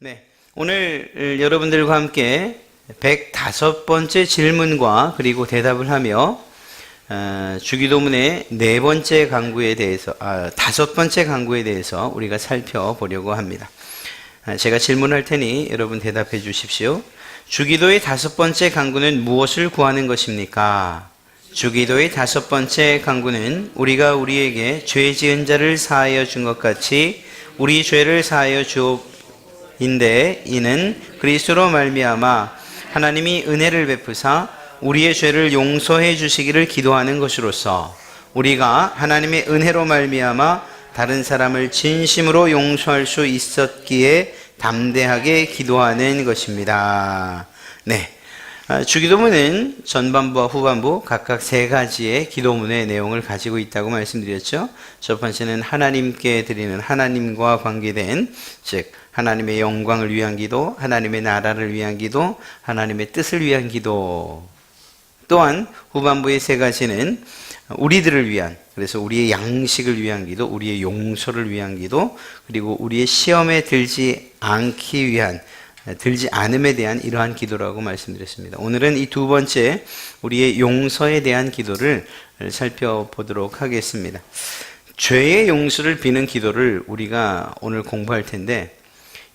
네, 오늘 여러분들과 함께 105번째 질문과 그리고 대답을 하며 주기도문의 네 번째 강구에 대해서, 다섯 번째 강구에 대해서 우리가 살펴보려고 합니다. 제가 질문할 테니 여러분 대답해 주십시오. 주기도의 다섯 번째 강구는 무엇을 구하는 것입니까? 주기도의 다섯 번째 강구는 우리가 우리에게 죄 지은 자를 사하여 준 것 같이 우리 죄를 사하여 주옵인데 이는 그리스도로 말미암아 하나님이 은혜를 베푸사 우리의 죄를 용서해 주시기를 기도하는 것으로서 우리가 하나님의 은혜로 말미암아 다른 사람을 진심으로 용서할 수 있었기에 담대하게 기도하는 것입니다. 네. 주기도문은 전반부와 후반부 각각 세 가지의 기도문의 내용을 가지고 있다고 말씀드렸죠. 첫 번째는 하나님께 드리는 하나님과 관계된, 즉 하나님의 영광을 위한 기도, 하나님의 나라를 위한 기도, 하나님의 뜻을 위한 기도. 또한 후반부의 세 가지는 우리들을 위한, 그래서 우리의 양식을 위한 기도, 우리의 용서를 위한 기도, 그리고 우리의 시험에 들지 않음에 대한 이러한 기도라고 말씀드렸습니다. 오늘은 이 두 번째 우리의 용서에 대한 기도를 살펴보도록 하겠습니다. 죄의 용서를 비는 기도를 우리가 오늘 공부할 텐데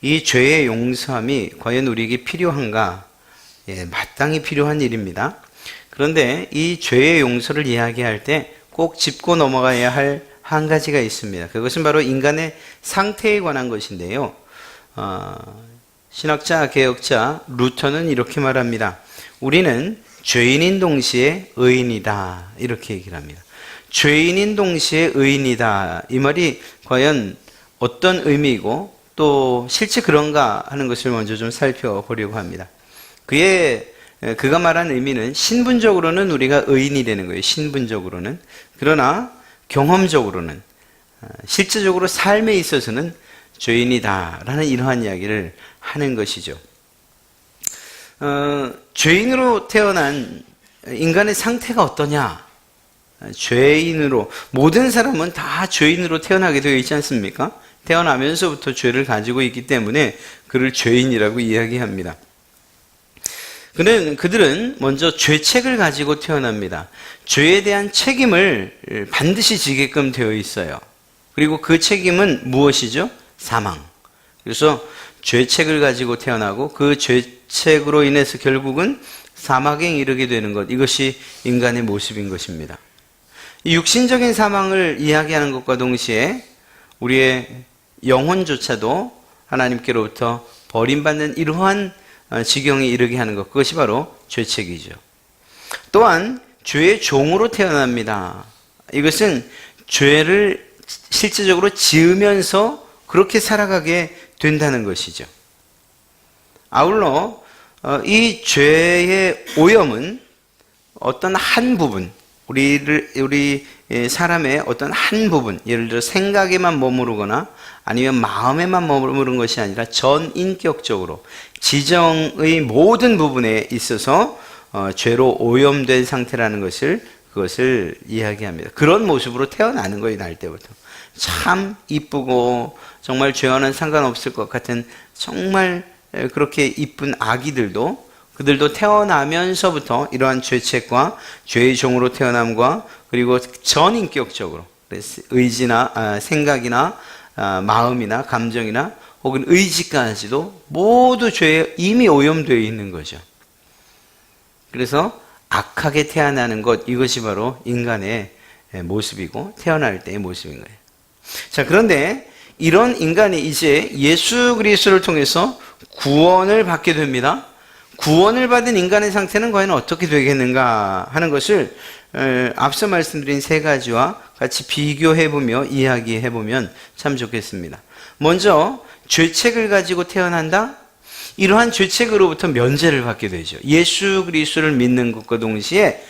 이 죄의 용서함이 과연 우리에게 필요한가? 마땅히 필요한 일입니다. 그런데 이 죄의 용서를 이야기할 때 꼭 짚고 넘어가야 할 한 가지가 있습니다. 그것은 바로 인간의 상태에 관한 것인데요. 신학자, 개혁자 루터는 이렇게 말합니다. 우리는 죄인인 동시에 의인이다. 이렇게 얘기를 합니다. 죄인인 동시에 의인이다. 이 말이 과연 어떤 의미이고 또 실제 그런가 하는 것을 먼저 좀 살펴보려고 합니다. 그가 말한 의미는 신분적으로는 우리가 의인이 되는 거예요. 신분적으로는. 그러나 경험적으로는, 실제적으로 삶에 있어서는 죄인이다라는 이러한 이야기를 하는 것이죠. 죄인으로 태어난 인간의 상태가 어떠냐? 죄인으로, 모든 사람은 다 죄인으로 태어나게 되어 있지 않습니까? 태어나면서부터 죄를 가지고 있기 때문에 그를 죄인이라고 이야기합니다. 그들은 먼저 죄책을 가지고 태어납니다. 죄에 대한 책임을 반드시 지게끔 되어 있어요. 그리고 그 책임은 무엇이죠? 사망. 그래서 죄책을 가지고 태어나고 그 죄책으로 인해서 결국은 사망에 이르게 되는 것, 이것이 인간의 모습인 것입니다. 이 육신적인 사망을 이야기하는 것과 동시에 우리의 영혼조차도 하나님께로부터 버림받는 이러한 지경에 이르게 하는 것, 그것이 바로 죄책이죠. 또한 죄의 종으로 태어납니다. 이것은 죄를 실제적으로 지으면서 그렇게 살아가게 된다는 것이죠. 아울러 이 죄의 오염은 어떤 한 부분, 우리 사람의 어떤 한 부분, 예를 들어 생각에만 머무르거나 아니면 마음에만 머무른 것이 아니라 전인격적으로 지정의 모든 부분에 있어서 죄로 오염된 상태라는 그것을 이야기합니다. 그런 모습으로 태어나는 거예요, 날 때부터. 참 이쁘고 정말 죄와는 상관없을 것 같은 정말 그렇게 이쁜 아기들도, 그들도 태어나면서부터 이러한 죄책과 죄의 종으로 태어남과 그리고 전인격적으로 의지나 생각이나 마음이나 감정이나 혹은 의지까지도 모두 죄에 이미 오염되어 있는 거죠. 그래서 악하게 태어나는 것, 이것이 바로 인간의 모습이고 태어날 때의 모습인 거예요. 자, 그런데 이런 인간이 이제 예수 그리스도를 통해서 구원을 받게 됩니다. 구원을 받은 인간의 상태는 과연 어떻게 되겠는가 하는 것을 앞서 말씀드린 세 가지와 같이 비교해보며 이야기해보면 참 좋겠습니다. 먼저 죄책을 가지고 태어난다? 이러한 죄책으로부터 면제를 받게 되죠. 예수 그리스도를 믿는 것과 동시에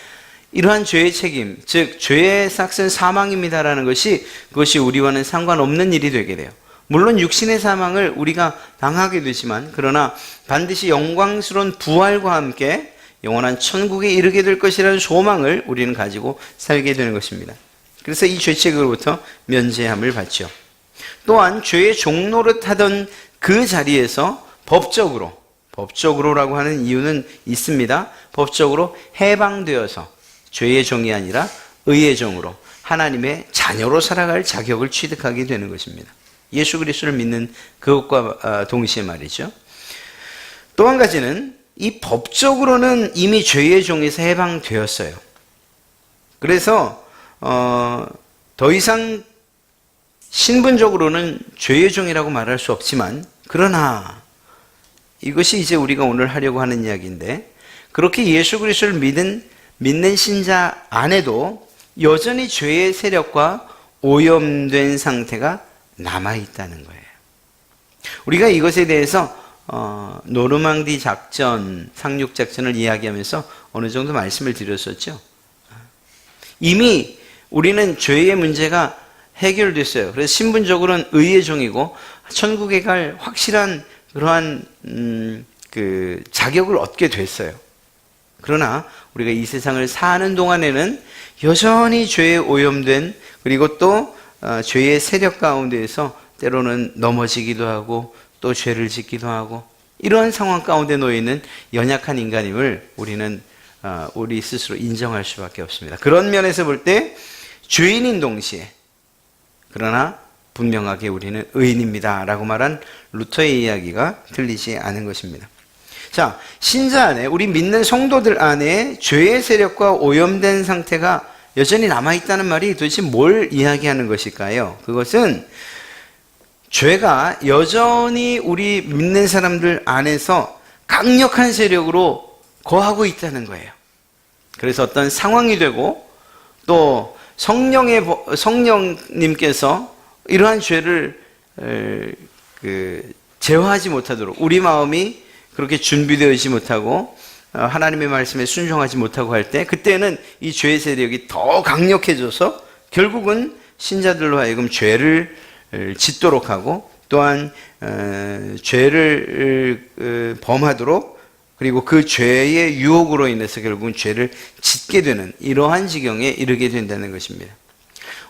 이러한 죄의 책임, 즉 죄의 삭은 사망입니다라는 그것이 우리와는 상관없는 일이 되게 돼요. 물론 육신의 사망을 우리가 당하게 되지만 그러나 반드시 영광스러운 부활과 함께 영원한 천국에 이르게 될 것이라는 소망을 우리는 가지고 살게 되는 것입니다. 그래서 이 죄책으로부터 면제함을 받죠. 또한 죄의 종노릇하던 그 자리에서 법적으로라고 하는 이유는 있습니다. 법적으로 해방되어서 죄의 종이 아니라 의의 종으로 하나님의 자녀로 살아갈 자격을 취득하게 되는 것입니다. 예수 그리스도를 믿는 그것과 동시에 말이죠. 또 한 가지는 이 법적으로는 이미 죄의 종에서 해방되었어요. 그래서 더 이상 신분적으로는 죄의 종이라고 말할 수 없지만, 그러나 이것이 이제 우리가 오늘 하려고 하는 이야기인데, 그렇게 예수 그리스도를 믿는 신자 안에도 여전히 죄의 세력과 오염된 상태가 남아있다는 거예요. 우리가 이것에 대해서 노르망디 작전, 상륙작전을 이야기하면서 어느 정도 말씀을 드렸었죠. 이미 우리는 죄의 문제가 해결됐어요. 그래서 신분적으로는 의의 종이고 천국에 갈 확실한 그러한 그 자격을 얻게 됐어요. 그러나 우리가 이 세상을 사는 동안에는 여전히 죄에 오염된, 그리고 또 죄의 세력 가운데에서 때로는 넘어지기도 하고 또 죄를 짓기도 하고, 이러한 상황 가운데 놓여 있는 연약한 인간임을 우리는 우리 스스로 인정할 수밖에 없습니다. 그런 면에서 볼 때 죄인인 동시에 그러나 분명하게 우리는 의인입니다 라고 말한 루터의 이야기가 틀리지 않은 것입니다. 자, 신자 안에, 우리 믿는 성도들 안에 죄의 세력과 오염된 상태가 여전히 남아있다는 말이 도대체 뭘 이야기하는 것일까요? 그것은 죄가 여전히 우리 믿는 사람들 안에서 강력한 세력으로 거하고 있다는 거예요. 그래서 어떤 상황이 되고 또 성령님께서 이러한 죄를 제어하지 못하도록, 우리 마음이 그렇게 준비되어지지 못하고 하나님의 말씀에 순종하지 못하고 할 때, 그때는 이 죄의 세력이 더 강력해져서 결국은 신자들로 하여금 죄를 짓도록 하고, 또한 죄를 범하도록, 그리고 그 죄의 유혹으로 인해서 결국은 죄를 짓게 되는 이러한 지경에 이르게 된다는 것입니다.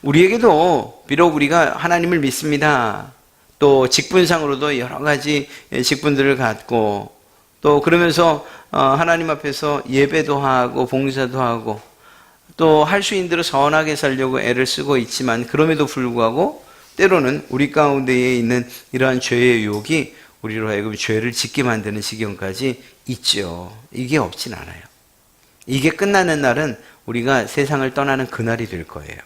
우리에게도 비록 우리가 하나님을 믿습니다, 또 직분상으로도 여러 가지 직분들을 갖고, 또 그러면서 하나님 앞에서 예배도 하고 봉사도 하고 또 할 수 있는 대로 선하게 살려고 애를 쓰고 있지만, 그럼에도 불구하고 때로는 우리 가운데에 있는 이러한 죄의 유혹이 우리로 하여금 죄를 짓게 만드는 지경까지 있죠. 이게 없진 않아요. 이게 끝나는 날은 우리가 세상을 떠나는 그날이 될 거예요.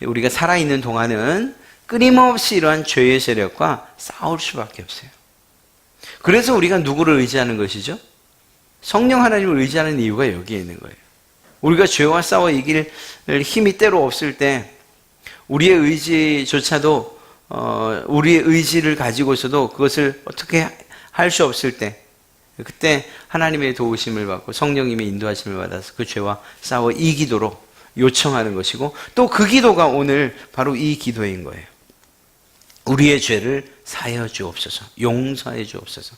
우리가 살아있는 동안은 끊임없이 이러한 죄의 세력과 싸울 수밖에 없어요. 그래서 우리가 누구를 의지하는 것이죠? 성령 하나님을 의지하는 이유가 여기에 있는 거예요. 우리가 죄와 싸워 이길 힘이 때로 없을 때, 우리의 의지조차도 우리의 의지를 가지고서도 그것을 어떻게 할 수 없을 때, 그때 하나님의 도우심을 받고 성령님의 인도하심을 받아서 그 죄와 싸워 이기도록 요청하는 것이고, 또 그 기도가 오늘 바로 이 기도인 거예요. 우리의 죄를 사하여 주옵소서, 용서해 주옵소서.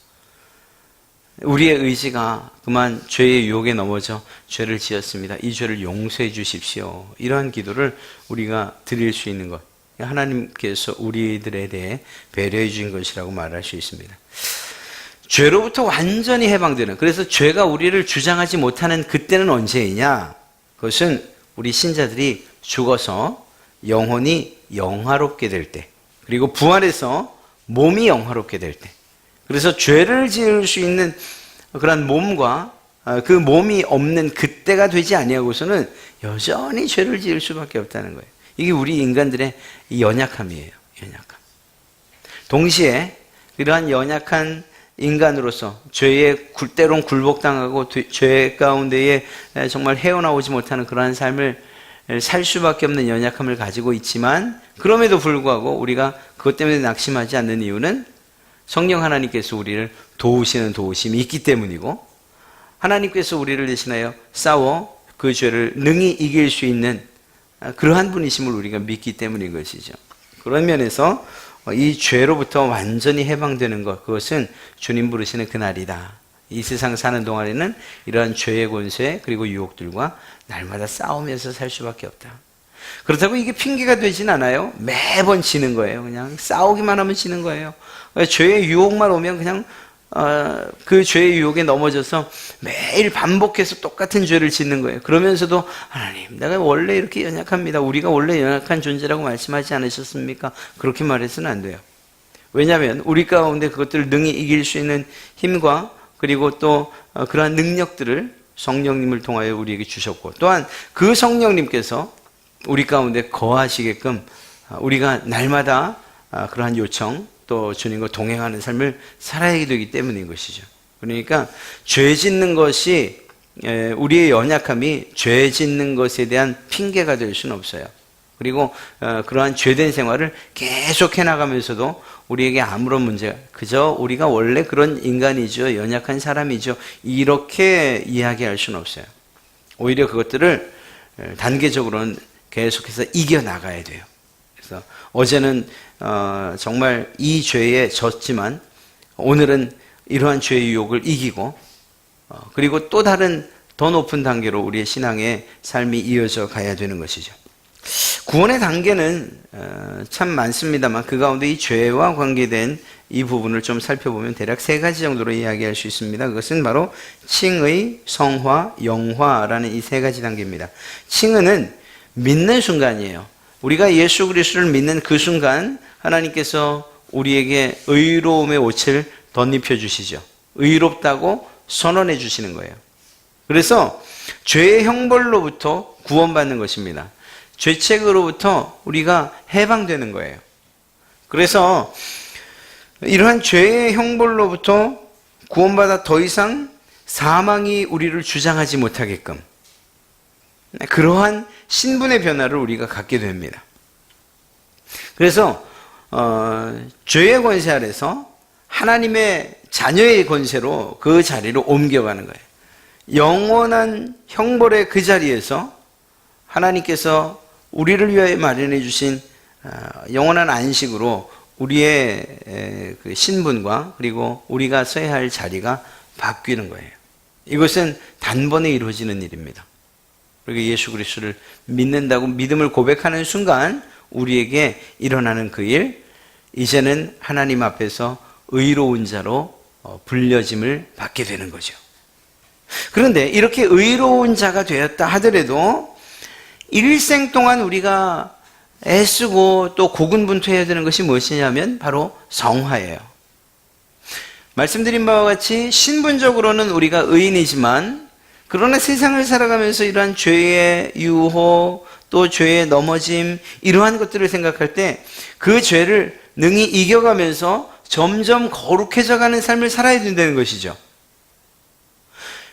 우리의 의지가 그만 죄의 유혹에 넘어져 죄를 지었습니다, 이 죄를 용서해 주십시오. 이러한 기도를 우리가 드릴 수 있는 것, 하나님께서 우리들에 대해 배려해 주신 것이라고 말할 수 있습니다. 죄로부터 완전히 해방되는, 그래서 죄가 우리를 주장하지 못하는 그때는 언제이냐? 그것은 우리 신자들이 죽어서 영혼이 영화롭게 될 때, 그리고 부활해서 몸이 영화롭게 될 때, 그래서 죄를 지을 수 있는 그런 몸과 그 몸이 없는 그때가 되지 아니하고서는 여전히 죄를 지을 수밖에 없다는 거예요. 이게 우리 인간들의 연약함이에요. 연약함. 동시에 이러한 연약한 인간으로서 죄에 때론 굴복당하고 죄 가운데에 정말 헤어나오지 못하는 그러한 삶을 살 수밖에 없는 연약함을 가지고 있지만, 그럼에도 불구하고 우리가 그것 때문에 낙심하지 않는 이유는 성령 하나님께서 우리를 도우시는 도우심이 있기 때문이고, 하나님께서 우리를 대신하여 싸워 그 죄를 능히 이길 수 있는 그러한 분이심을 우리가 믿기 때문인 것이죠. 그런 면에서 이 죄로부터 완전히 해방되는 것, 그것은 주님 부르시는 그날이다. 이 세상 사는 동안에는 이러한 죄의 권세 그리고 유혹들과 날마다 싸우면서 살 수밖에 없다. 그렇다고 이게 핑계가 되진 않아요. 매번 지는 거예요. 그냥 싸우기만 하면 지는 거예요. 죄의 유혹만 오면 그냥 그 죄의 유혹에 넘어져서 매일 반복해서 똑같은 죄를 짓는 거예요. 그러면서도 하나님, 내가 원래 이렇게 연약합니다. 우리가 원래 연약한 존재라고 말씀하지 않으셨습니까? 그렇게 말해서는 안 돼요. 왜냐하면 우리 가운데 그것들을 능히 이길 수 있는 힘과 그리고 또 그러한 능력들을 성령님을 통하여 우리에게 주셨고, 또한 그 성령님께서 우리 가운데 거하시게끔 우리가 날마다 그러한 요청, 또 주님과 동행하는 삶을 살아야 되기 때문인 것이죠. 그러니까 죄 짓는 것이, 우리의 연약함이 죄 짓는 것에 대한 핑계가 될 수는 없어요. 그리고 그러한 죄된 생활을 계속 해나가면서도 우리에게 아무런 문제가, 그저 우리가 원래 그런 인간이죠, 연약한 사람이죠, 이렇게 이야기할 수는 없어요. 오히려 그것들을 단계적으로는 계속해서 이겨나가야 돼요. 그래서 어제는 정말 이 죄에 졌지만 오늘은 이러한 죄의 유혹을 이기고, 그리고 또 다른 더 높은 단계로 우리의 신앙의 삶이 이어져 가야 되는 것이죠. 구원의 단계는 참 많습니다만 그 가운데 이 죄와 관계된 이 부분을 좀 살펴보면 대략 3가지 정도로 이야기할 수 있습니다. 그것은 바로 칭의, 성화, 영화라는 이 3가지 단계입니다. 칭의는 믿는 순간이에요. 우리가 예수 그리스도를 믿는 그 순간 하나님께서 우리에게 의로움의 옷을 덧입혀 주시죠. 의롭다고 선언해 주시는 거예요. 그래서 죄의 형벌로부터 구원받는 것입니다. 죄책으로부터 우리가 해방되는 거예요. 그래서 이러한 죄의 형벌로부터 구원받아 더 이상 사망이 우리를 주장하지 못하게끔 그러한 신분의 변화를 우리가 갖게 됩니다. 그래서 죄의 권세 아래서 하나님의 자녀의 권세로 그 자리로 옮겨가는 거예요. 영원한 형벌의 그 자리에서 하나님께서 우리를 위하여 마련해 주신 영원한 안식으로 우리의 그 신분과 그리고 우리가 서야 할 자리가 바뀌는 거예요. 이것은 단번에 이루어지는 일입니다. 그리고 예수 그리스도를 믿는다고 믿음을 고백하는 순간 우리에게 일어나는 그 일, 이제는 하나님 앞에서 의로운 자로 불려짐을 받게 되는 거죠. 그런데 이렇게 의로운 자가 되었다 하더라도 일생 동안 우리가 애쓰고 또 고군분투해야 되는 것이 무엇이냐면 바로 성화예요. 말씀드린 바와 같이 신분적으로는 우리가 의인이지만 그러나 세상을 살아가면서 이러한 죄의 유혹, 또 죄의 넘어짐, 이러한 것들을 생각할 때 그 죄를 능히 이겨가면서 점점 거룩해져 가는 삶을 살아야 된다는 것이죠.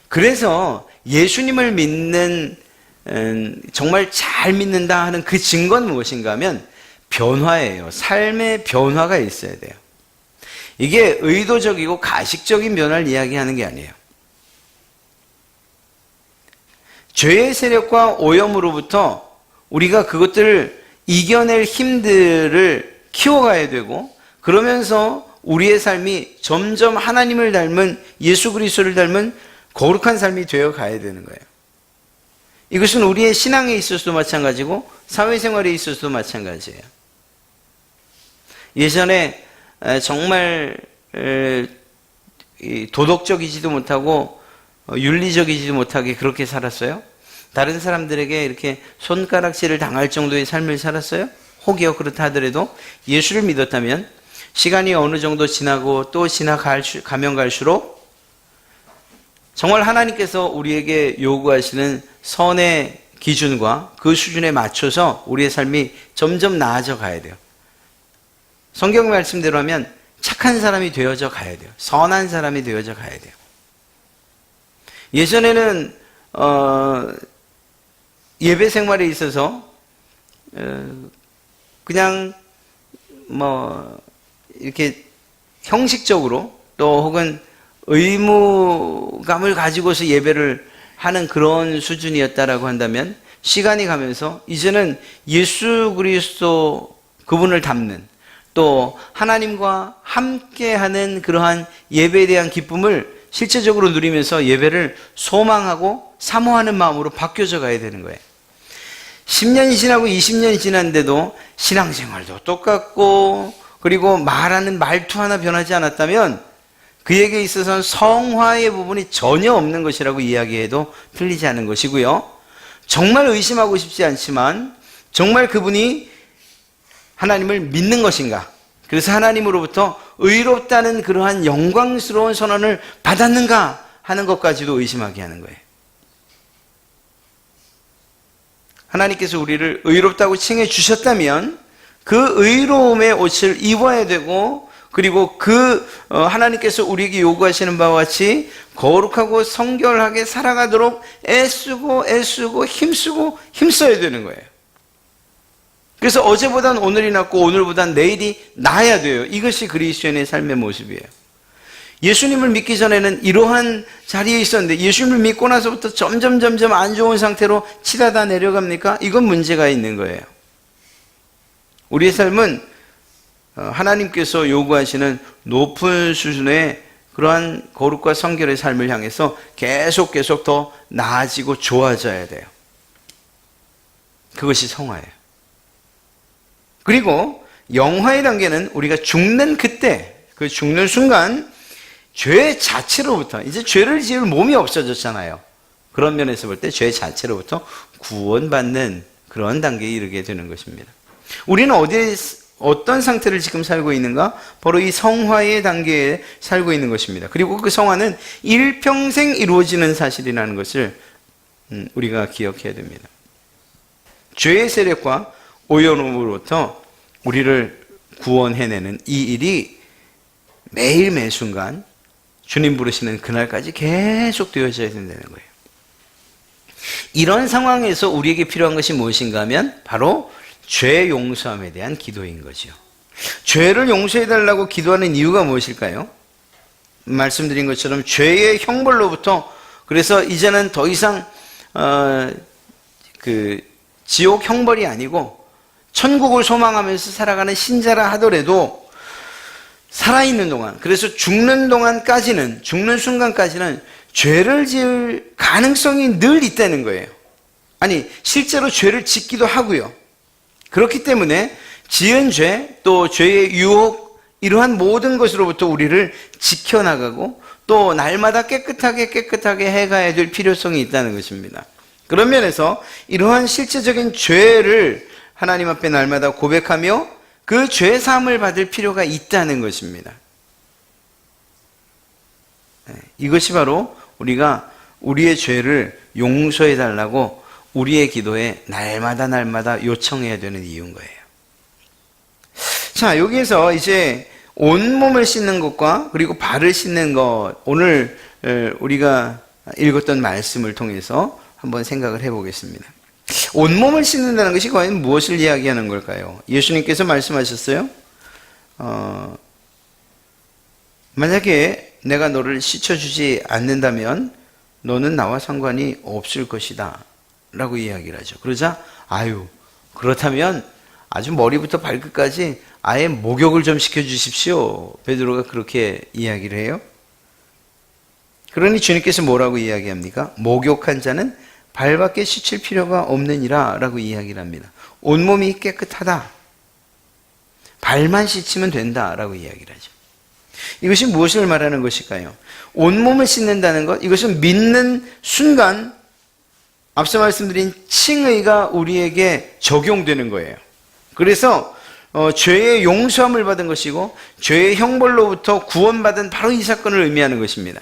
그래서 예수님을 믿는, 정말 잘 믿는다 하는 그 증거는 무엇인가 하면 변화예요. 삶의 변화가 있어야 돼요. 이게 의도적이고 가식적인 변화를 이야기하는 게 아니에요. 죄의 세력과 오염으로부터 우리가 그것들을 이겨낼 힘들을 키워가야 되고, 그러면서 우리의 삶이 점점 하나님을 닮은, 예수 그리스도를 닮은 거룩한 삶이 되어 가야 되는 거예요. 이것은 우리의 신앙에 있어서도 마찬가지고 사회생활에 있어서도 마찬가지예요. 예전에 정말 도덕적이지도 못하고 윤리적이지도 못하게 그렇게 살았어요? 다른 사람들에게 이렇게 손가락질을 당할 정도의 삶을 살았어요? 혹여 그렇다 하더라도 예수를 믿었다면 시간이 어느 정도 지나고 또 가면 갈수록 정말 하나님께서 우리에게 요구하시는 선의 기준과 그 수준에 맞춰서 우리의 삶이 점점 나아져 가야 돼요. 성경 말씀대로 하면 착한 사람이 되어져 가야 돼요. 선한 사람이 되어져 가야 돼요. 예전에는 예배 생활에 있어서 그냥 이렇게 형식적으로 또 혹은 의무감을 가지고서 예배를 하는 그런 수준이었다라고 한다면 시간이 가면서 이제는 예수 그리스도 그분을 닮는, 또 하나님과 함께하는 그러한 예배에 대한 기쁨을 실제적으로 누리면서 예배를 소망하고 사모하는 마음으로 바뀌어져 가야 되는 거예요. 10년이 지나고 20년이 지났는데도 신앙생활도 똑같고 그리고 말하는 말투 하나 변하지 않았다면 그에게 있어서는 성화의 부분이 전혀 없는 것이라고 이야기해도 틀리지 않은 것이고요. 정말 의심하고 싶지 않지만 정말 그분이 하나님을 믿는 것인가? 그래서 하나님으로부터 의롭다는 그러한 영광스러운 선언을 받았는가 하는 것까지도 의심하게 하는 거예요. 하나님께서 우리를 의롭다고 칭해 주셨다면 그 의로움의 옷을 입어야 되고 그리고 하나님께서 우리에게 요구하시는 바와 같이 거룩하고 성결하게 살아가도록 애쓰고 힘써야 되는 거예요. 그래서 어제보단 오늘이 낫고 오늘보단 내일이 나아야 돼요. 이것이 그리스도인의 삶의 모습이에요. 예수님을 믿기 전에는 이러한 자리에 있었는데 예수님을 믿고 나서부터 점점 안 좋은 상태로 치닫아 내려갑니까? 이건 문제가 있는 거예요. 우리의 삶은 하나님께서 요구하시는 높은 수준의 그러한 거룩과 성결의 삶을 향해서 계속 더 나아지고 좋아져야 돼요. 그것이 성화예요. 그리고 영화의 단계는 우리가 죽는 그때, 그 죽는 순간 죄 자체로부터, 이제 죄를 지을 몸이 없어졌잖아요. 그런 면에서 볼 때 죄 자체로부터 구원받는 그런 단계에 이르게 되는 것입니다. 우리는 어떤 상태를 지금 살고 있는가? 바로 이 성화의 단계에 살고 있는 것입니다. 그리고 그 성화는 일평생 이루어지는 사실이라는 것을 우리가 기억해야 됩니다. 죄의 세력과 오염으로부터 우리를 구원해내는 이 일이 매일 매순간 주님 부르시는 그날까지 계속 되어져야 된다는 거예요. 이런 상황에서 우리에게 필요한 것이 무엇인가 하면 바로 죄 용서함에 대한 기도인 거죠. 죄를 용서해달라고 기도하는 이유가 무엇일까요? 말씀드린 것처럼 죄의 형벌로부터, 그래서 이제는 더 이상 지옥 형벌이 아니고 천국을 소망하면서 살아가는 신자라 하더라도 살아있는 동안, 그래서 죽는 동안까지는, 죽는 순간까지는 죄를 지을 가능성이 늘 있다는 거예요. 아니, 실제로 죄를 짓기도 하고요. 그렇기 때문에 지은 죄, 또 죄의 유혹, 이러한 모든 것으로부터 우리를 지켜나가고 또 날마다 깨끗하게 해가야 될 필요성이 있다는 것입니다. 그런 면에서 이러한 실제적인 죄를 하나님 앞에 날마다 고백하며 그 죄 사함을 받을 필요가 있다는 것입니다. 이것이 바로 우리가 우리의 죄를 용서해 달라고 우리의 기도에 날마다 요청해야 되는 이유인 거예요. 자, 여기에서 이제 온몸을 씻는 것과 그리고 발을 씻는 것, 오늘 우리가 읽었던 말씀을 통해서 한번 생각을 해보겠습니다. 온몸을 씻는다는 것이 과연 무엇을 이야기하는 걸까요? 예수님께서 말씀하셨어요. 만약에 내가 너를 씻어주지 않는다면 너는 나와 상관이 없을 것이다 라고 이야기를 하죠. 그러자 그렇다면 아주 머리부터 발끝까지 아예 목욕을 좀 시켜주십시오. 베드로가 그렇게 이야기를 해요. 그러니 주님께서 뭐라고 이야기합니까? 목욕한 자는 발밖에 씻을 필요가 없느니라 라고 이야기를 합니다. 온몸이 깨끗하다, 발만 씻으면 된다 라고 이야기를 하죠. 이것이 무엇을 말하는 것일까요? 온몸을 씻는다는 것, 이것은 믿는 순간 앞서 말씀드린 칭의가 우리에게 적용되는 거예요. 그래서 죄의 용서함을 받은 것이고 죄의 형벌로부터 구원받은 바로 이 사건을 의미하는 것입니다.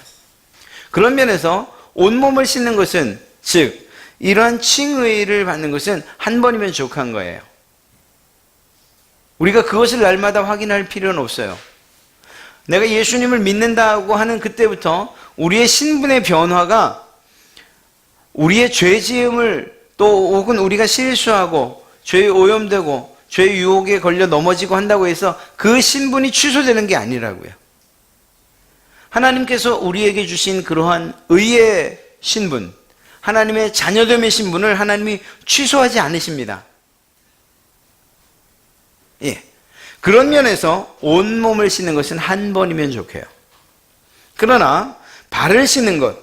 그런 면에서 온몸을 씻는 것은, 즉 이러한 칭의를 받는 것은 한 번이면 족한 거예요. 우리가 그것을 날마다 확인할 필요는 없어요. 내가 예수님을 믿는다고 하는 그때부터 우리의 신분의 변화가 우리의 죄지음을, 또 혹은 우리가 실수하고 죄에 오염되고 죄의 유혹에 걸려 넘어지고 한다고 해서 그 신분이 취소되는 게 아니라고요. 하나님께서 우리에게 주신 그러한 의의 신분, 하나님의 자녀됨의 신분을 하나님이 취소하지 않으십니다. 예. 그런 면에서 온몸을 씻는 것은 한 번이면 좋게요. 그러나 발을 씻는 것,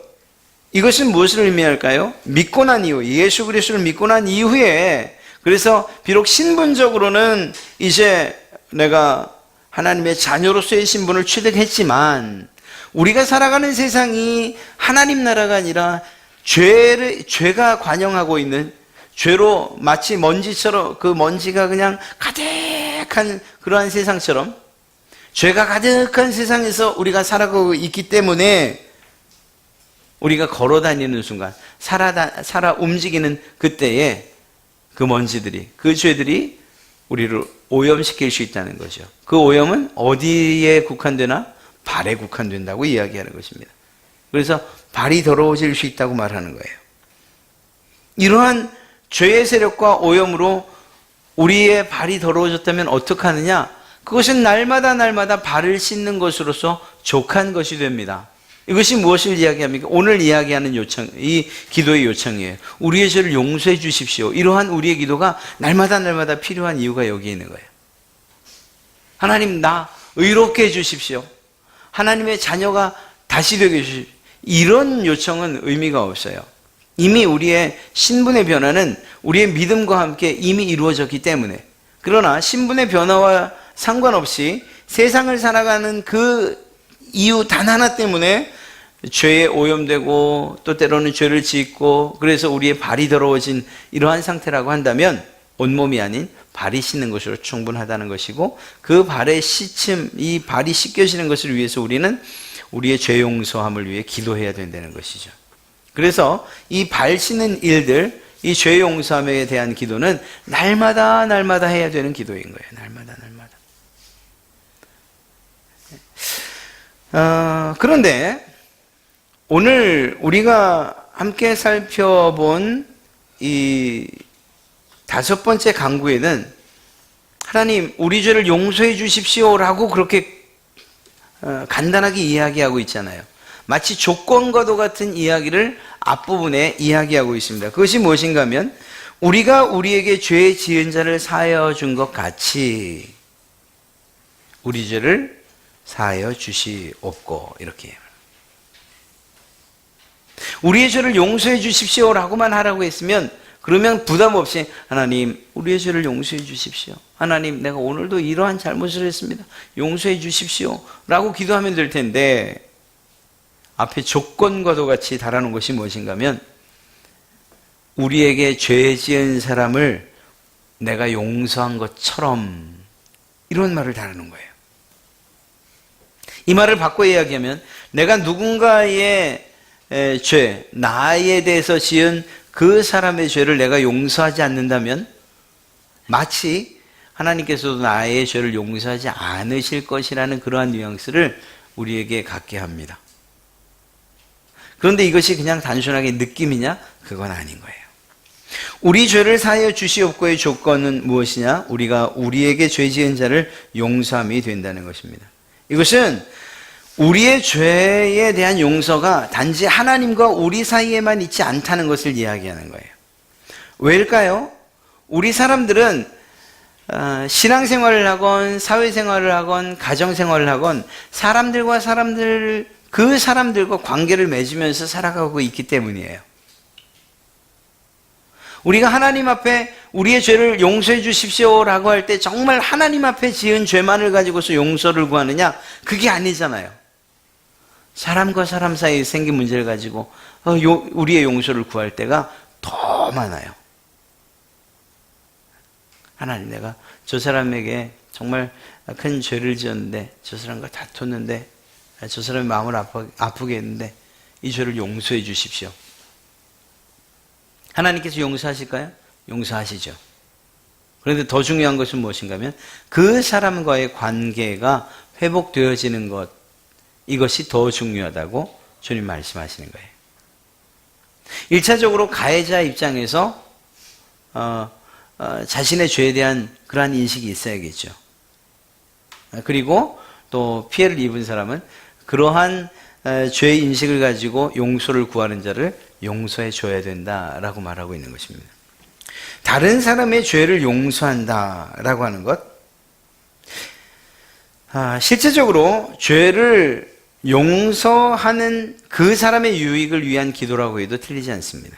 이것은 무엇을 의미할까요? 믿고 난 이후, 예수 그리스도를 믿고 난 이후에 그래서 비록 신분적으로는 이제 내가 하나님의 자녀로서의 신분을 취득했지만 우리가 살아가는 세상이 하나님 나라가 아니라 죄가 관영하고 있는, 죄로 마치 먼지처럼, 그 먼지가 그냥 가득한 그러한 세상처럼, 죄가 가득한 세상에서 우리가 살아가고 있기 때문에 우리가 걸어 다니는 순간, 살아 움직이는 그때에 그 먼지들이, 그 죄들이 우리를 오염시킬 수 있다는 거죠. 그 오염은 어디에 국한되나? 발에 국한된다고 이야기하는 것입니다. 그래서 발이 더러워질 수 있다고 말하는 거예요. 이러한 죄의 세력과 오염으로 우리의 발이 더러워졌다면 어떻게 하느냐? 그것은 날마다 발을 씻는 것으로서 족한 것이 됩니다. 이것이 무엇을 이야기합니까? 오늘 이야기하는 요청, 이 기도의 요청이에요. 우리의 죄를 용서해 주십시오. 이러한 우리의 기도가 날마다 필요한 이유가 여기에 있는 거예요. 하나님, 나 의롭게 해 주십시오. 하나님의 자녀가 다시 되게 해주십시오. 이런 요청은 의미가 없어요. 이미 우리의 신분의 변화는 우리의 믿음과 함께 이미 이루어졌기 때문에. 그러나 신분의 변화와 상관없이 세상을 살아가는 그 이유 단 하나 때문에 죄에 오염되고 또 때로는 죄를 짓고, 그래서 우리의 발이 더러워진 이러한 상태라고 한다면 온몸이 아닌 발이 씻는 것으로 충분하다는 것이고, 그 발의 씻음, 이 발이 씻겨지는 것을 위해서 우리는 우리의 죄 용서함을 위해 기도해야 된다는 것이죠. 그래서 이 발 씻는 일들, 이 죄 용서함에 대한 기도는 날마다 해야 되는 기도인 거예요. 날마다. 그런데 오늘 우리가 함께 살펴본 이 5번째 강구에는 하나님, 우리 죄를 용서해 주십시오라고 그렇게 간단하게 이야기하고 있잖아요. 마치 조건과도 같은 이야기를 앞부분에 이야기하고 있습니다. 그것이 무엇인가 하면 우리가 우리에게 죄 지은 자를 사하여 준 것 같이 우리 죄를 사하여 주시옵고, 이렇게 우리의 죄를 용서해 주십시오라고만 하라고 했으면, 그러면 부담 없이 하나님, 우리의 죄를 용서해 주십시오. 하나님, 내가 오늘도 이러한 잘못을 했습니다. 용서해 주십시오 라고 기도하면 될 텐데, 앞에 조건과도 같이 달아놓은 것이 무엇인가 하면 우리에게 죄 지은 사람을 내가 용서한 것처럼, 이런 말을 달아놓은 거예요. 이 말을 바꿔 이야기하면 내가 누군가의 죄, 나에 대해서 지은 그 사람의 죄를 내가 용서하지 않는다면 마치 하나님께서도 나의 죄를 용서하지 않으실 것이라는 그러한 뉘앙스를 우리에게 갖게 합니다. 그런데 이것이 그냥 단순하게 느낌이냐? 그건 아닌 거예요. 우리 죄를 사하여 주시옵고의 조건은 무엇이냐? 우리가 우리에게 죄 지은 자를 용서함이 된다는 것입니다. 이것은 우리의 죄에 대한 용서가 단지 하나님과 우리 사이에만 있지 않다는 것을 이야기하는 거예요. 왜일까요? 우리 사람들은 신앙생활을 하건 사회생활을 하건 가정생활을 하건 그 사람들과 관계를 맺으면서 살아가고 있기 때문이에요. 우리가 하나님 앞에 우리의 죄를 용서해 주십시오라고 할 때 정말 하나님 앞에 지은 죄만을 가지고서 용서를 구하느냐? 그게 아니잖아요. 사람과 사람 사이에 생긴 문제를 가지고 우리의 용서를 구할 때가 더 많아요. 하나님, 내가 저 사람에게 정말 큰 죄를 지었는데, 저 사람과 다퉜는데, 저 사람의 마음을 아프게 했는데 이 죄를 용서해 주십시오. 하나님께서 용서하실까요? 용서하시죠. 그런데 더 중요한 것은 무엇인가 하면 그 사람과의 관계가 회복되어지는 것, 이것이 더 중요하다고 주님 말씀하시는 거예요. 1차적으로 가해자 입장에서 자신의 죄에 대한 그러한 인식이 있어야겠죠. 그리고 또 피해를 입은 사람은 그러한 죄의 인식을 가지고 용서를 구하는 자를 용서해 줘야 된다라고 말하고 있는 것입니다. 다른 사람의 죄를 용서한다라고 하는 것, 실제적으로 죄를 용서하는 그 사람의 유익을 위한 기도라고 해도 틀리지 않습니다.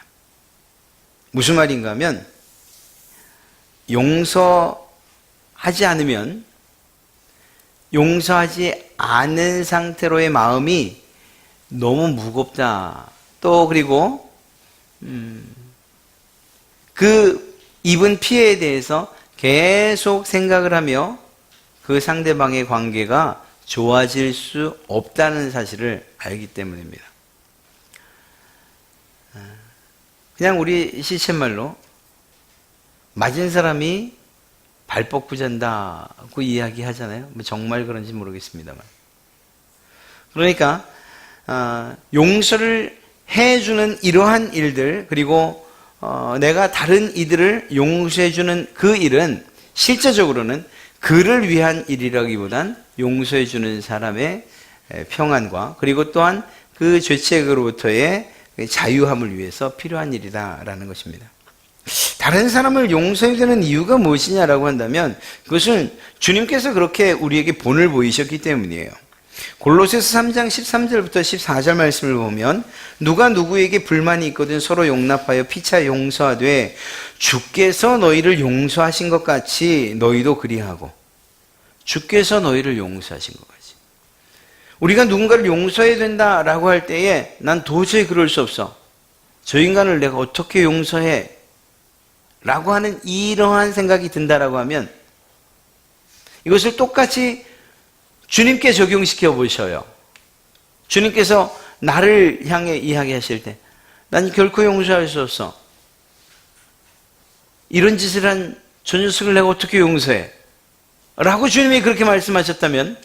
무슨 말인가 하면 용서하지 않으면 용서하지 않은 상태로의 마음이 너무 무겁다. 또 그리고 그 입은 피해에 대해서 계속 생각을 하며 그 상대방의 관계가 좋아질 수 없다는 사실을 알기 때문입니다. 그냥 우리 시쳇말로 맞은 사람이 발 뻗고 잔다고 이야기하잖아요. 정말 그런지 모르겠습니다만. 그러니까 용서를 해주는 이러한 일들, 그리고 내가 다른 이들을 용서해주는 그 일은 실제적으로는 그를 위한 일이라기보단 용서해주는 사람의 평안과 그리고 또한 그 죄책으로부터의 자유함을 위해서 필요한 일이다라는 것입니다. 다른 사람을 용서해야 되는 이유가 무엇이냐라고 한다면 그것은 주님께서 그렇게 우리에게 본을 보이셨기 때문이에요. 골로새서 3장 13절부터 14절 말씀을 보면 누가 누구에게 불만이 있거든 서로 용납하여 피차 용서하되 주께서 너희를 용서하신 것 같이 너희도 그리하고. 주께서 너희를 용서하신 것 같이. 우리가 누군가를 용서해야 된다라고 할 때에 난 도저히 그럴 수 없어. 저 인간을 내가 어떻게 용서해? 라고 하는 이러한 생각이 든다라고 하면 이것을 똑같이 주님께 적용시켜 보셔요. 주님께서 나를 향해 이야기하실 때 난 결코 용서할 수 없어. 이런 짓을 한 저 녀석을 내가 어떻게 용서해? 라고 주님이 그렇게 말씀하셨다면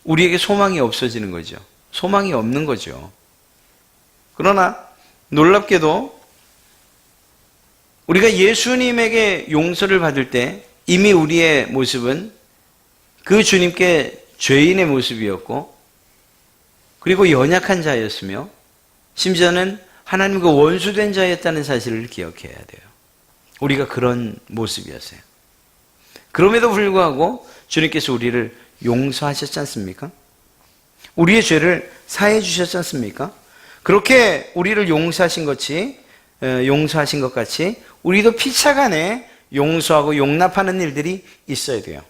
우리에게 소망이 없어지는 거죠. 소망이 없는 거죠. 그러나 놀랍게도 우리가 예수님에게 용서를 받을 때 이미 우리의 모습은 그 주님께 죄인의 모습이었고 그리고 연약한 자였으며 심지어는 하나님과 원수된 자였다는 사실을 기억해야 돼요. 우리가 그런 모습이었어요. 그럼에도 불구하고 주님께서 우리를 용서하셨지 않습니까? 우리의 죄를 사해 주셨지 않습니까? 그렇게 우리를 용서하신 것 같이 우리도 피차간에 용서하고 용납하는 일들이 있어야 돼요.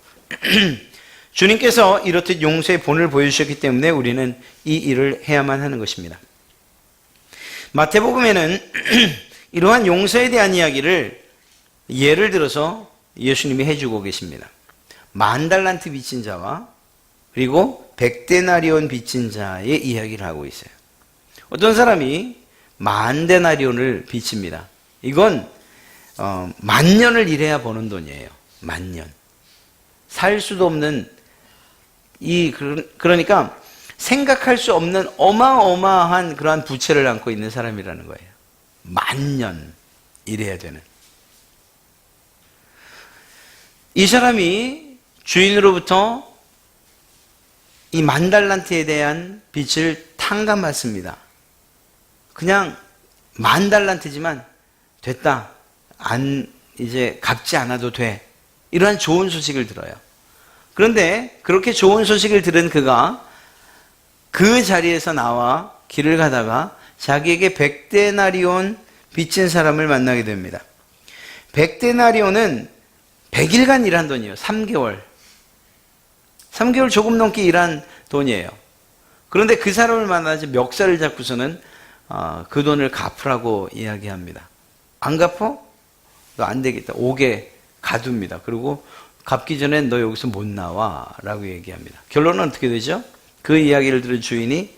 주님께서 이렇듯 용서의 본을 보여주셨기 때문에 우리는 이 일을 해야만 하는 것입니다. 마태복음에는 이러한 용서에 대한 이야기를 예를 들어서 예수님이 해주고 계십니다. 10,000달란트 빚진 자와 그리고 100데나리온 빚진 자의 이야기를 하고 있어요. 어떤 사람이 10,000데나리온을 빚집니다. 이건 10,000년을 일해야 버는 돈이에요. 10,000년. 살 수도 없는 그러니까 생각할 수 없는 어마어마한 그러한 부채를 안고 있는 사람이라는 거예요. 10,000년 일해야 되는. 이 사람이 주인으로부터 이 10,000달란트에 대한 빚을 탕감받습니다. 그냥 10,000달란트지만 됐다. 이제 갚지 않아도 돼. 이러한 좋은 소식을 들어요. 그런데 그렇게 좋은 소식을 들은 그가 그 자리에서 나와 길을 가다가 자기에게 100데나리온 빚진 사람을 만나게 됩니다. 100데나리온은 100일간 일한 돈이에요. 3개월. 3개월 조금 넘게 일한 돈이에요. 그런데 그 사람을 만나서 멱살을 잡고서는 그 돈을 갚으라고 이야기합니다. 안 갚어? 너 안 되겠다. 옥에 가둡니다. 그리고 갚기 전에 너 여기서 못 나와 라고 얘기합니다. 결론은 어떻게 되죠? 그 이야기를 들은 주인이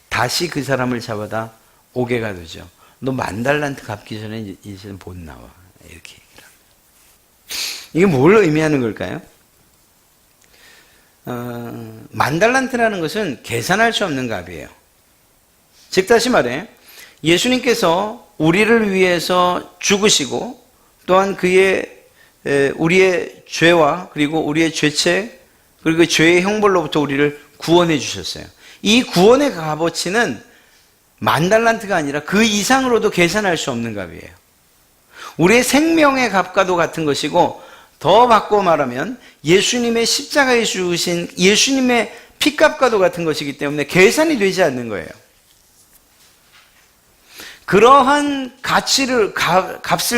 다시 그 사람을 잡아다 옥에 가두죠. 너 10,000달란트 갚기 전에 이제 못 나와. 이렇게 얘기를 합니다. 이게 뭘 의미하는 걸까요? 10,000달란트라는 것은 계산할 수 없는 값이에요. 즉 다시 말해 예수님께서 우리를 위해서 죽으시고 또한 우리의 죄와 그리고 우리의 죄책 그리고 죄의 형벌로부터 우리를 구원해 주셨어요. 이 구원의 값어치는 10,000달란트가 아니라 그 이상으로도 계산할 수 없는 값이에요. 우리의 생명의 값과도 같은 것이고 더 바꿔 말하면 예수님의 십자가에 죽으신 예수님의 피값과도 같은 것이기 때문에 계산이 되지 않는 거예요. 그러한 값을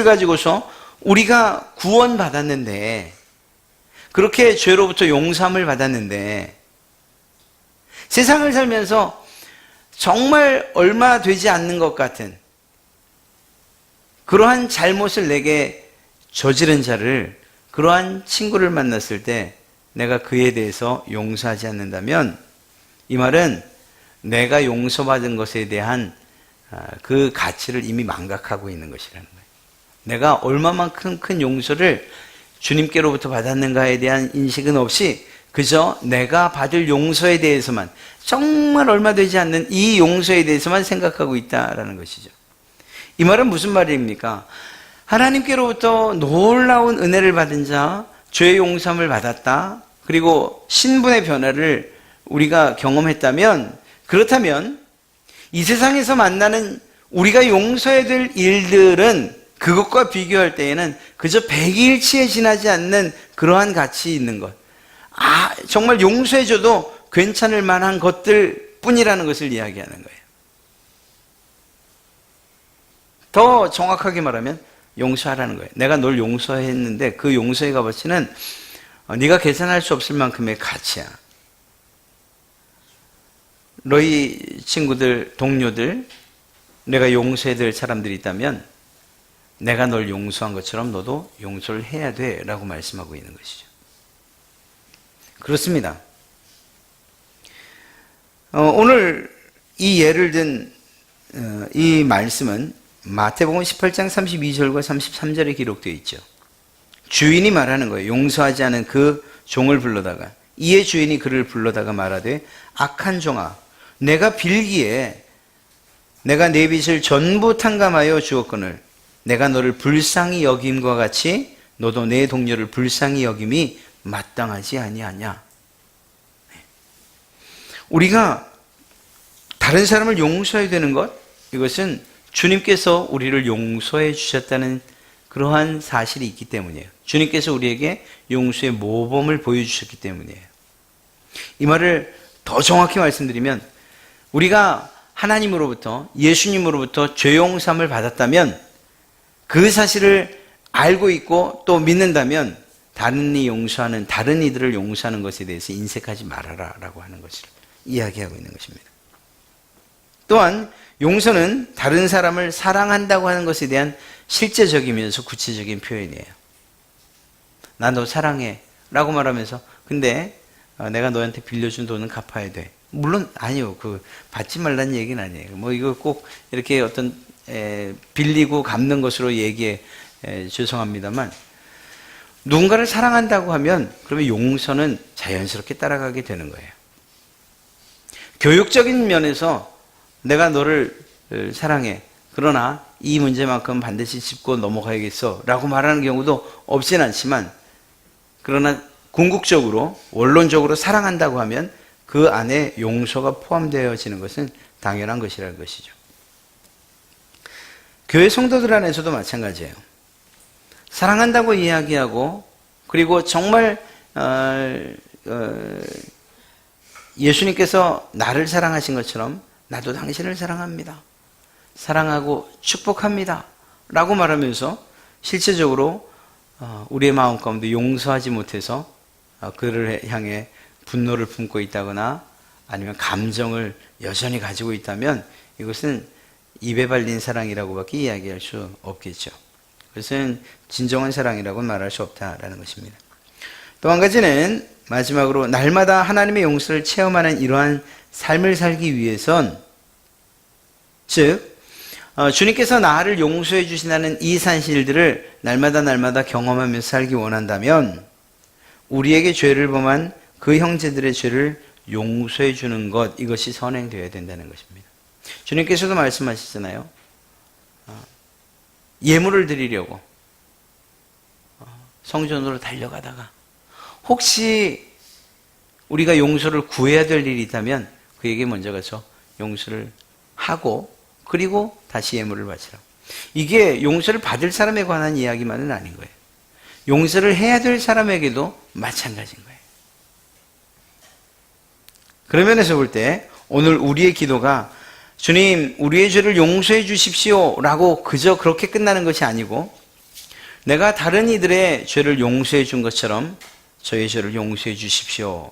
가지고서 우리가 구원받았는데, 그렇게 죄로부터 용서함을 받았는데, 세상을 살면서 정말 얼마 되지 않는 것 같은 그러한 잘못을 내게 저지른 자를, 그러한 친구를 만났을 때 내가 그에 대해서 용서하지 않는다면, 이 말은 내가 용서받은 것에 대한 그 가치를 이미 망각하고 있는 것이라는 거예요. 내가 얼마만큼 큰 용서를 주님께로부터 받았는가에 대한 인식은 없이 그저 내가 받을 용서에 대해서만, 정말 얼마 되지 않는 이 용서에 대해서만 생각하고 있다라는 것이죠. 이 말은 무슨 말입니까? 하나님께로부터 놀라운 은혜를 받은 자, 죄의 용서함을 받았다, 그리고 신분의 변화를 우리가 경험했다면, 그렇다면 이 세상에서 만나는 우리가 용서해야 될 일들은 그것과 비교할 때에는 그저 백일치에 지나지 않는 그러한 가치 있는 것, 정말 용서해줘도 괜찮을 만한 것들 뿐이라는 것을 이야기하는 거예요. 더 정확하게 말하면 용서하라는 거예요. 내가 널 용서했는데 그 용서의 값어치는 네가 계산할 수 없을 만큼의 가치야. 너희 친구들, 동료들, 내가 용서해야 될 사람들이 있다면 내가 널 용서한 것처럼 너도 용서를 해야 돼 라고 말씀하고 있는 것이죠. 그렇습니다. 오늘 이 예를 든 이 말씀은 마태복음 18장 32절과 33절에 기록되어 있죠. 주인이 말하는 거예요. 용서하지 않은 그 종을 불러다가, 이에 주인이 그를 불러다가 말하되, 악한 종아, 내가 빌기에 내가 내 빚을 전부 탕감하여 주었거늘 내가 너를 불쌍히 여김과 같이 너도 내 동료를 불쌍히 여김이 마땅하지 아니하냐. 우리가 다른 사람을 용서해야 되는 것, 이것은 주님께서 우리를 용서해 주셨다는 그러한 사실이 있기 때문이에요. 주님께서 우리에게 용서의 모범을 보여주셨기 때문이에요. 이 말을 더 정확히 말씀드리면, 우리가 하나님으로부터, 예수님으로부터 죄 용서함을 받았다면, 그 사실을 알고 있고 또 믿는다면 다른 이들을 용서하는 것에 대해서 인색하지 말아라 라고 하는 것을 이야기하고 있는 것입니다. 또한 용서는 다른 사람을 사랑한다고 하는 것에 대한 실제적이면서 구체적인 표현이에요. 나 너 사랑해 라고 말하면서, 근데 내가 너한테 빌려준 돈은 갚아야 돼. 물론 아니요, 받지 말라는 얘기는 아니에요. 이거 꼭 이렇게 어떤 빌리고 갚는 것으로 얘기해 죄송합니다만, 누군가를 사랑한다고 하면 그러면 용서는 자연스럽게 따라가게 되는 거예요. 교육적인 면에서 내가 너를 사랑해, 그러나 이 문제만큼 반드시 짚고 넘어가야겠어 라고 말하는 경우도 없진 않지만, 그러나 궁극적으로 원론적으로 사랑한다고 하면 그 안에 용서가 포함되어지는 것은 당연한 것이라는 것이죠. 교회 성도들 안에서도 마찬가지예요. 사랑한다고 이야기하고, 그리고 정말 예수님께서 나를 사랑하신 것처럼 나도 당신을 사랑합니다, 사랑하고 축복합니다 라고 말하면서 실제적으로 우리의 마음 가운데 용서하지 못해서 그를 향해 분노를 품고 있다거나 아니면 감정을 여전히 가지고 있다면, 이것은 입에 발린 사랑이라고밖에 이야기할 수 없겠죠. 그것은 진정한 사랑이라고 말할 수 없다라는 것입니다. 또 한 가지는 마지막으로, 날마다 하나님의 용서를 체험하는 이러한 삶을 살기 위해선, 즉 주님께서 나를 용서해 주신다는 이 사실들을 날마다 경험하면서 살기 원한다면, 우리에게 죄를 범한 그 형제들의 죄를 용서해 주는 것, 이것이 선행되어야 된다는 것입니다. 주님께서도 말씀하시잖아요. 예물을 드리려고 성전으로 달려가다가 혹시 우리가 용서를 구해야 될 일이 있다면 그에게 먼저 가서 용서를 하고 그리고 다시 예물을 바치라. 이게 용서를 받을 사람에 관한 이야기만은 아닌 거예요. 용서를 해야 될 사람에게도 마찬가지인 거예요. 그런 면에서 볼 때 오늘 우리의 기도가, 주님 우리의 죄를 용서해 주십시오 라고 그저 그렇게 끝나는 것이 아니고, 내가 다른 이들의 죄를 용서해 준 것처럼 저의 죄를 용서해 주십시오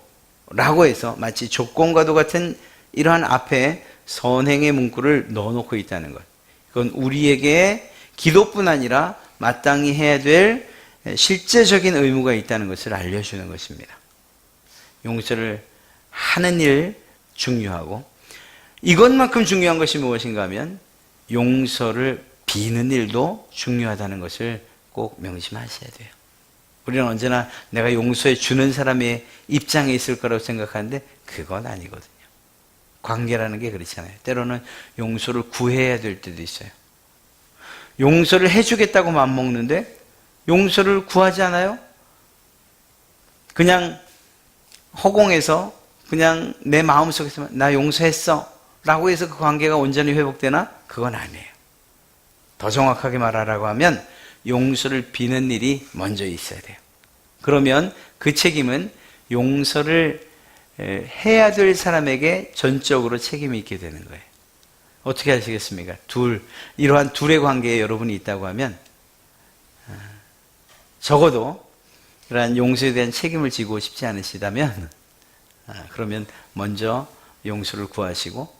라고 해서 마치 조건과도 같은 이러한 앞에 선행의 문구를 넣어놓고 있다는 것. 그건 우리에게 기도뿐 아니라 마땅히 해야 될 실제적인 의무가 있다는 것을 알려주는 것입니다. 용서를 하는 일 중요하고, 이것만큼 중요한 것이 무엇인가 하면 용서를 비는 일도 중요하다는 것을 꼭 명심하셔야 돼요. 우리는 언제나 내가 용서해 주는 사람의 입장에 있을 거라고 생각하는데 그건 아니거든요. 관계라는 게 그렇잖아요. 때로는 용서를 구해야 될 때도 있어요. 용서를 해주겠다고 맘먹는데 용서를 구하지 않아요? 그냥 허공에서 그냥 내 마음속에서만 나 용서했어 라고 해서 그 관계가 온전히 회복되나? 그건 아니에요. 더 정확하게 말하라고 하면 용서를 비는 일이 먼저 있어야 돼요. 그러면 그 책임은 용서를 해야 될 사람에게 전적으로 책임이 있게 되는 거예요. 어떻게 하시겠습니까? 이러한 둘의 관계에 여러분이 있다고 하면 적어도 그러한 용서에 대한 책임을 지고 싶지 않으시다면 그러면 먼저 용서를 구하시고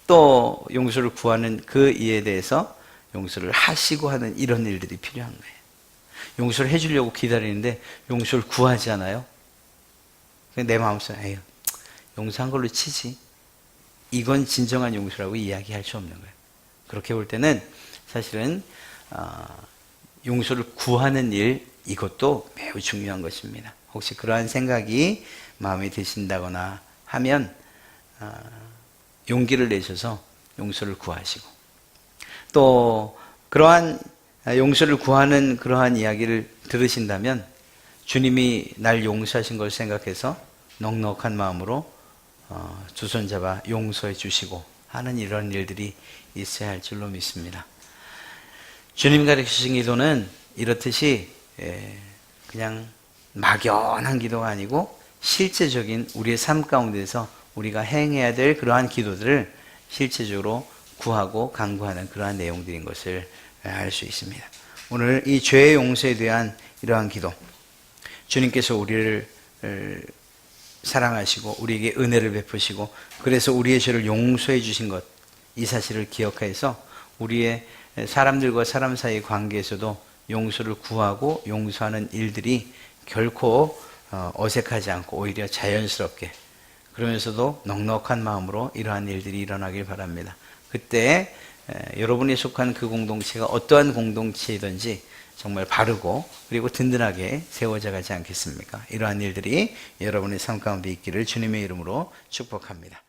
또 용서를 구하는 그 이에 대해서 용서를 하시고 하는 이런 일들이 필요한 거예요. 용서를 해주려고 기다리는데 용서를 구하지 않아요? 내 마음속에 에휴, 용서한 걸로 치지. 이건 진정한 용서라고 이야기할 수 없는 거예요. 그렇게 볼 때는 사실은 용서를 구하는 일, 이것도 매우 중요한 것입니다. 혹시 그러한 생각이 마음에 드신다거나 하면 용기를 내셔서 용서를 구하시고, 또 그러한 용서를 구하는 그러한 이야기를 들으신다면 주님이 날 용서하신 걸 생각해서 넉넉한 마음으로 두 손 잡아 용서해 주시고 하는 이런 일들이 있어야 할 줄로 믿습니다. 주님 가르치신 기도는 이렇듯이 그냥 막연한 기도가 아니고 실제적인 우리의 삶 가운데서 우리가 행해야 될 그러한 기도들을 실제적으로 구하고 간구하는 그러한 내용들인 것을 알 수 있습니다. 오늘 이 죄의 용서에 대한 이러한 기도, 주님께서 우리를 사랑하시고 우리에게 은혜를 베푸시고 그래서 우리의 죄를 용서해 주신 것, 이 사실을 기억해서 우리의 사람들과 사람 사이의 관계에서도 용서를 구하고 용서하는 일들이 결코 어색하지 않고 오히려 자연스럽게, 그러면서도 넉넉한 마음으로 이러한 일들이 일어나길 바랍니다. 그때 여러분이 속한 그 공동체가 어떠한 공동체이든지 정말 바르고 그리고 든든하게 세워져 가지 않겠습니까? 이러한 일들이 여러분의 삶 가운데 있기를 주님의 이름으로 축복합니다.